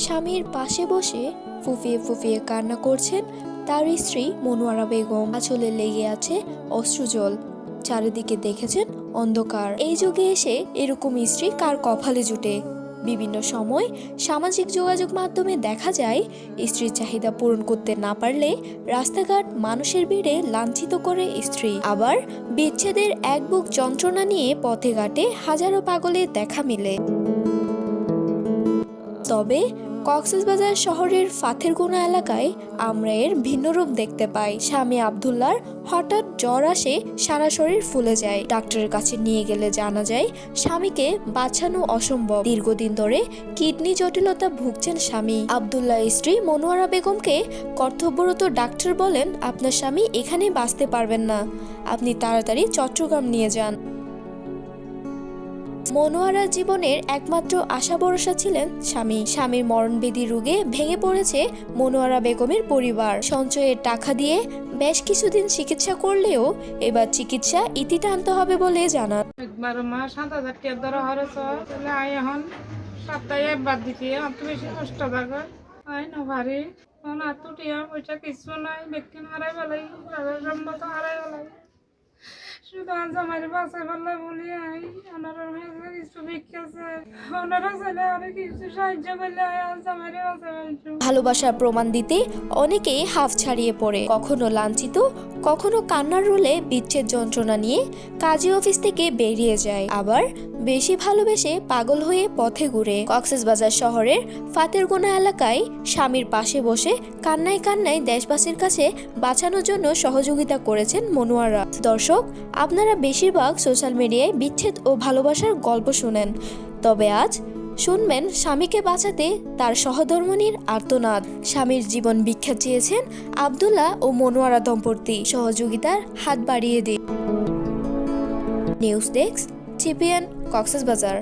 স্বামীর পাশে বসে ফুফিয়ে ফুফিয়ে কান্না করছেন তার স্ত্রী মনোয়ারা বেগম। আঁচলে লেগে আছে অশ্রুজল। চারিদিকে দেখেছেন অন্ধকার। এই যুগে এসে এরকম স্ত্রী কার কপালে জুটে। বিভিন্ন সময় সামাজিক যোগাযোগ মাধ্যমে দেখা যায় স্ত্রীর চাহিদা পূরণ করতে না পারলে রাস্তাঘাট মানুষের ভিড়ে লাঞ্ছিত করে স্ত্রী। আবার বিচ্ছেদের এক বুক যন্ত্রণা নিয়ে পথে ঘাটে হাজারো পাগলের দেখা মিলে। তবে কক্সবাজার শহরের ফাথেরগোনা এলাকায় আমরা এর ভিন্ন রূপ দেখতে পাই। স্বামী আব্দুল্লাহর হঠাৎ জ্বর আসে, সারা শরীর ফুলে যায়। ডাক্তারের কাছে নিয়ে গেলে জানা যায় স্বামীকে বাঁচানো অসম্ভব। দীর্ঘদিন ধরে কিডনি জটিলতা ভুগছেন স্বামী। আব্দুল্লাহ স্ত্রী মনোয়ারা বেগমকে কর্তব্যরত ডাক্তার বলেন, আপনার স্বামী এখানে বাঁচতে পারবেন না, আপনি তাড়াতাড়ি চট্টগ্রাম নিয়ে যান। মনোয়ারার জীবনের একমাত্র আশা ভরসা ছিলেন স্বামী। স্বামীর মরণবেদী রোগে ভেঙে পড়েছে মনোয়ারা বেগমের পরিবার। সঞ্চয়ের টাকা দিয়ে বেশ কিছুদিন চিকিৎসা করলেও এবার চিকিৎসা ইতি টানতে হবে বলে জানান। একবার মা 7,000 টাকা ধরা খরচ হয়, তাহলে আই এখন সপ্তাহে একবার দিতে অত বেশি কষ্ট থাকে। আই না ভারী এখন এত টিয়া পয়সা কিছু নাই, ব্যক্তি হারাই বেলাই, সম্মত হারাই বেলাই। শুধু জামাইরে বাঁচাই পারলে বলি আই ওনারা কিছু বিকেছে, ওনারা চাইলে অনেক কিছু সাহায্য করলে জামাইরে বাঁচাই পারছো। ভালোবাসার প্রমাণ দিতে অনেকেই হাফ ছাড়িয়ে পড়ে, কখনো লাঞ্ছিত, কখনো কান্নার রোলে বিচ্ছেদ যন্ত্রণা নিয়ে কাজী অফিস থেকে বেরিয়ে যায়। আবার বেশি ভালোবেসে পাগল হয়ে পথে ঘুরে। কক্সবাজার শহরের ফাতেরগোনা এলাকায় স্বামীর পাশে বসে কান্নায় কান্নায় দেশবাসীর কাছে বাঁচানোর জন্য সহযোগিতা করেছেন মনোয়ারা। দর্শক, আপনারা বেশিরভাগ সোশ্যাল মিডিয়ায় বিচ্ছেদ ও ভালোবাসার গল্প শুনেন, তবে আজ শুনবেন স্বামীকে বাঁচাতে তার সহধর্মিণীর আর্তনাদ। স্বামীর জীবন ভিক্ষা চেয়েছেন আব্দুল্লাহ ও মনোয়ারা দম্পতি, সহযোগিতার হাত বাড়িয়ে দিন। News desk, CPN, Cox's Bazar.